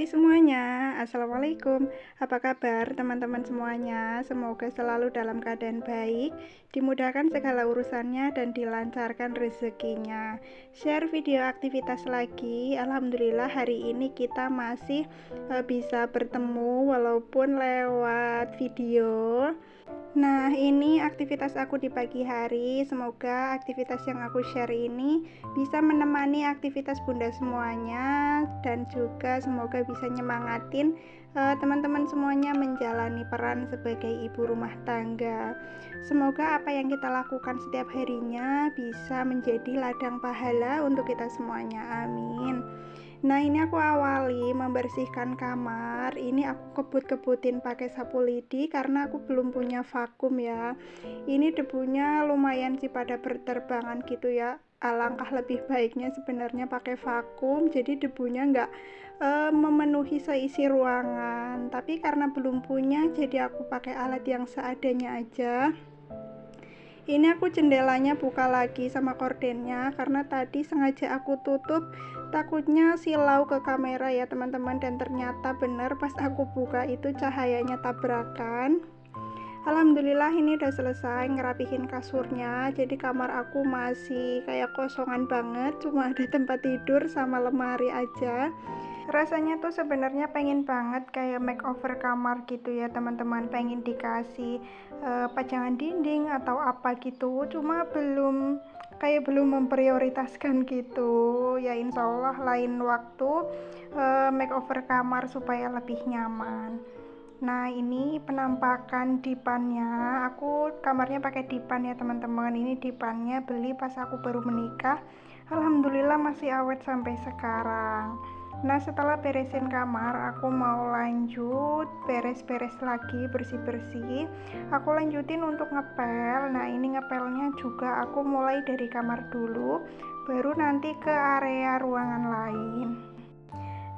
Hai semuanya, Assalamualaikum. Apa kabar teman-teman semuanya? Semoga selalu dalam keadaan baik, dimudahkan segala urusannya dan dilancarkan rezekinya. Share video aktivitas lagi. Alhamdulillah hari ini kita masih bisa bertemu walaupun lewat video. Nah, ini aktivitas aku di pagi hari. Semoga aktivitas yang aku share ini bisa menemani aktivitas Bunda semuanya, dan juga semoga bisa nyemangatin teman-teman semuanya menjalani peran sebagai ibu rumah tangga. Semoga apa yang kita lakukan setiap harinya bisa menjadi ladang pahala untuk kita semuanya. Amin. Nah, ini aku awali membersihkan kamar. Ini aku kebut-kebutin pakai sapu lidi karena aku belum punya vakum ya. Ini debunya lumayan sih pada berterbangan gitu ya. Alangkah lebih baiknya sebenarnya pakai vakum, jadi debunya nggak memenuhi seisi ruangan. Tapi karena belum punya, jadi aku pakai alat yang seadanya aja. Ini aku jendelanya buka lagi sama kordennya karena tadi sengaja aku tutup, takutnya silau ke kamera ya teman-teman, dan ternyata bener pas aku buka itu cahayanya tabrakan. Alhamdulillah ini udah selesai ngerapihin kasurnya, jadi kamar aku masih kayak kosongan banget, cuma ada tempat tidur sama lemari aja. Rasanya tuh sebenarnya pengen banget kayak makeover kamar gitu ya teman-teman, pengen dikasih pajangan dinding atau apa gitu, cuma belum memprioritaskan gitu ya. Insya Allah lain waktu makeover kamar supaya lebih nyaman. Nah, ini penampakan dipannya. Aku kamarnya pakai dipan ya teman-teman. Ini dipannya beli pas aku baru menikah. Alhamdulillah masih awet sampai sekarang. Nah, setelah beresin kamar, aku mau lanjut beres-beres lagi, bersih-bersih. Aku lanjutin untuk ngepel. Nah, ini ngepelnya juga aku mulai dari kamar dulu, baru nanti ke area ruangan lain.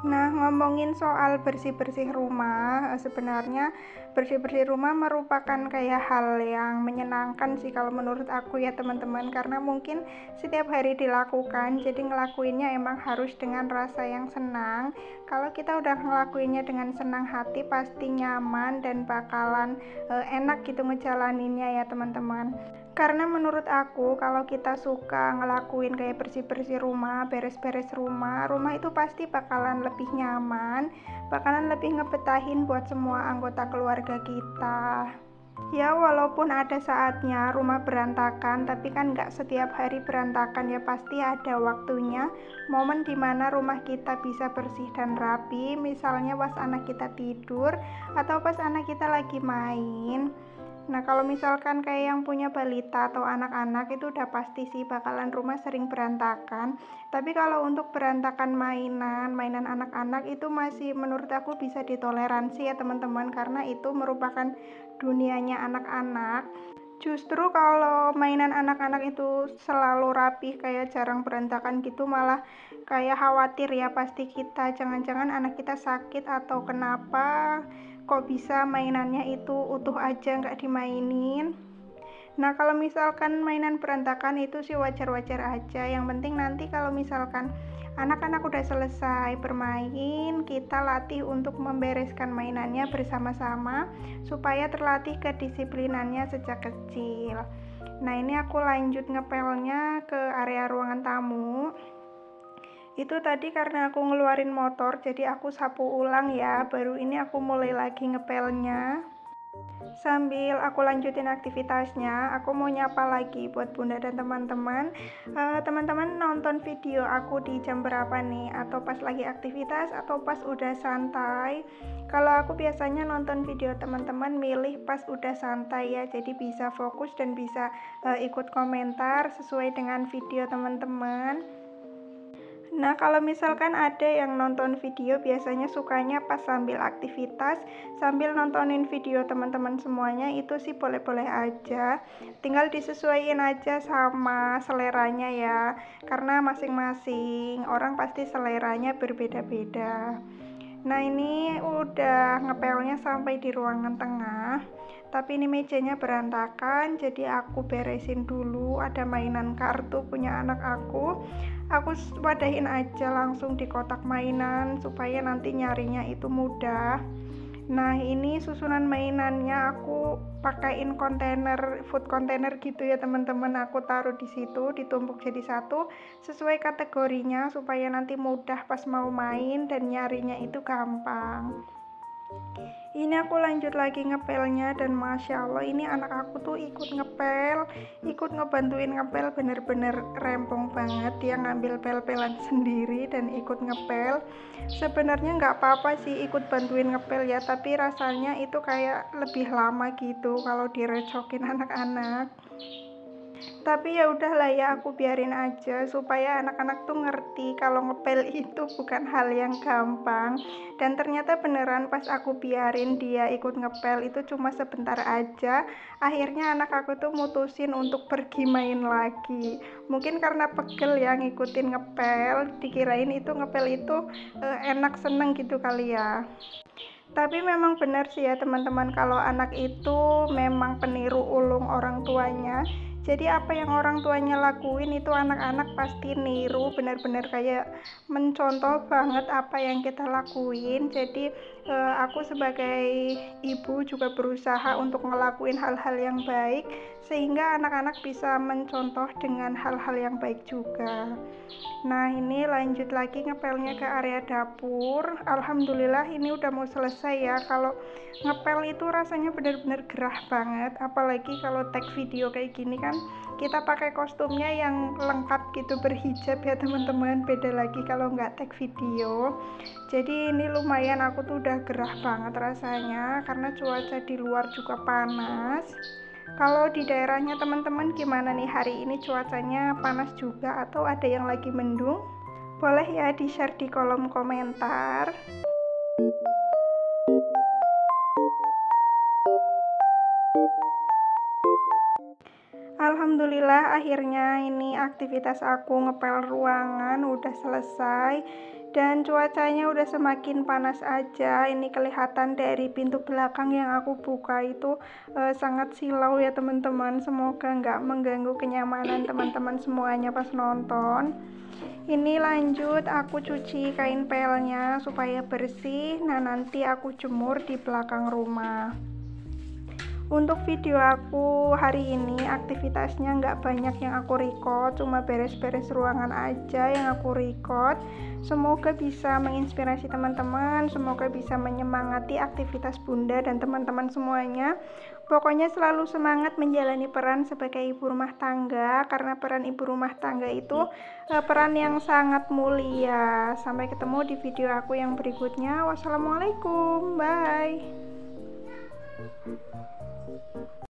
Nah, ngomongin soal bersih-bersih rumah, sebenarnya bersih-bersih rumah merupakan kayak hal yang menyenangkan sih kalau menurut aku ya teman-teman, karena mungkin setiap hari dilakukan, jadi ngelakuinnya emang harus dengan rasa yang senang. Kalau kita udah ngelakuinnya dengan senang hati, pasti nyaman dan bakalan enak gitu ngejalaninnya ya teman-teman. Karena menurut aku kalau kita suka ngelakuin kayak bersih-bersih rumah, beres-beres rumah itu pasti bakalan lebih nyaman, bakalan lebih ngebetahin buat semua anggota keluarga kita. Ya, walaupun ada saatnya rumah berantakan, tapi kan nggak setiap hari berantakan ya, pasti ada waktunya, momen dimana rumah kita bisa bersih dan rapi, misalnya pas anak kita tidur, atau pas anak kita lagi main. Nah, kalau misalkan kayak yang punya balita atau anak-anak itu udah pasti sih bakalan rumah sering berantakan. Tapi kalau untuk berantakan mainan anak-anak itu masih menurut aku bisa ditoleransi ya teman-teman, karena itu merupakan dunianya anak-anak. Justru kalau mainan anak-anak itu selalu rapih kayak jarang berantakan gitu, malah kayak khawatir ya pasti kita, jangan-jangan anak kita sakit atau kenapa, kok bisa mainannya itu utuh aja nggak dimainin. Nah, kalau misalkan mainan berantakan itu sih wajar-wajar aja. Yang penting nanti kalau misalkan anak-anak udah selesai bermain, kita latih untuk membereskan mainannya bersama-sama supaya terlatih kedisiplinannya sejak kecil. Nah, ini aku lanjut ngepelnya ke area ruangan tamu. Itu tadi karena aku ngeluarin motor, jadi aku sapu ulang ya. Baru ini aku mulai lagi ngepelnya. Sambil aku lanjutin aktivitasnya, aku mau nyapa lagi buat Bunda dan teman-teman. Teman-teman nonton video aku di jam berapa nih? Atau pas lagi aktivitas atau pas udah santai? Kalau aku biasanya nonton video teman-teman milih pas udah santai ya, jadi bisa fokus dan bisa ikut komentar sesuai dengan video teman-teman. Nah, kalau misalkan ada yang nonton video biasanya sukanya pas sambil aktivitas, sambil nontonin video teman-teman semuanya, itu sih boleh-boleh aja. Tinggal disesuaiin aja sama seleranya ya, karena masing-masing orang pasti seleranya berbeda-beda. Nah, ini udah ngepelnya sampai di ruangan tengah. tapi ini mejanya berantakan, jadi aku beresin dulu. Ada mainan kartu punya anak aku wadahin aja langsung di kotak mainan supaya nanti nyarinya itu mudah. Nah, ini susunan mainannya aku pakaiin kontainer, food container gitu ya teman-teman. Aku taruh di situ, ditumpuk jadi satu sesuai kategorinya supaya nanti mudah pas mau main dan nyarinya itu gampang. Ini aku lanjut lagi ngepelnya, dan Masya Allah ini anak aku tuh ikut ngepel, ikut ngebantuin ngepel, bener-bener rempong banget. Dia ngambil pel-pelan sendiri dan ikut ngepel. Sebenarnya nggak apa-apa sih ikut bantuin ngepel ya, tapi rasanya itu kayak lebih lama gitu kalau direcokin anak-anak. Tapi ya udahlah ya, aku biarin aja supaya anak-anak tuh ngerti kalau ngepel itu bukan hal yang gampang. Dan ternyata beneran pas aku biarin dia ikut ngepel itu cuma sebentar aja, akhirnya anak aku tuh mutusin untuk pergi main lagi. Mungkin karena pegel ya ngikutin ngepel, dikirain itu ngepel itu enak, seneng gitu kali ya. Tapi memang benar sih ya teman-teman, kalau anak itu memang peniru ulung orang tuanya. Jadi apa yang orang tuanya lakuin itu anak-anak pasti niru, benar-benar kayak mencontoh banget apa yang kita lakuin. Jadi aku sebagai ibu juga berusaha untuk ngelakuin hal-hal yang baik sehingga anak-anak bisa mencontoh dengan hal-hal yang baik juga. Nah, ini lanjut lagi ngepelnya ke area dapur. Alhamdulillah ini udah mau selesai ya. Kalau ngepel itu rasanya benar-benar gerah banget, apalagi kalau tag video kayak gini kan kita pakai kostumnya yang lengkap gitu, berhijab ya teman-teman. Beda lagi kalau nggak tag video. Jadi ini lumayan, aku tuh udah gerah banget rasanya karena cuaca di luar juga panas. Kalau di daerahnya teman-teman gimana nih hari ini, cuacanya panas juga atau ada yang lagi mendung? Boleh ya di-share di kolom komentar. Alhamdulillah akhirnya ini aktivitas aku ngepel ruangan udah selesai dan cuacanya udah semakin panas aja. Ini kelihatan dari pintu belakang yang aku buka itu sangat silau ya teman-teman. Semoga nggak mengganggu kenyamanan teman-teman semuanya pas nonton. Ini lanjut aku cuci kain pelnya supaya bersih. Nah, nanti aku jemur di belakang rumah. Untuk video aku hari ini aktivitasnya nggak banyak yang aku record, cuma beres-beres ruangan aja yang aku record. Semoga bisa menginspirasi teman-teman, semoga bisa menyemangati aktivitas bunda dan teman-teman semuanya. Pokoknya selalu semangat menjalani peran sebagai ibu rumah tangga, karena peran ibu rumah tangga itu peran yang sangat mulia. Sampai ketemu di video aku yang berikutnya. Wassalamualaikum, bye.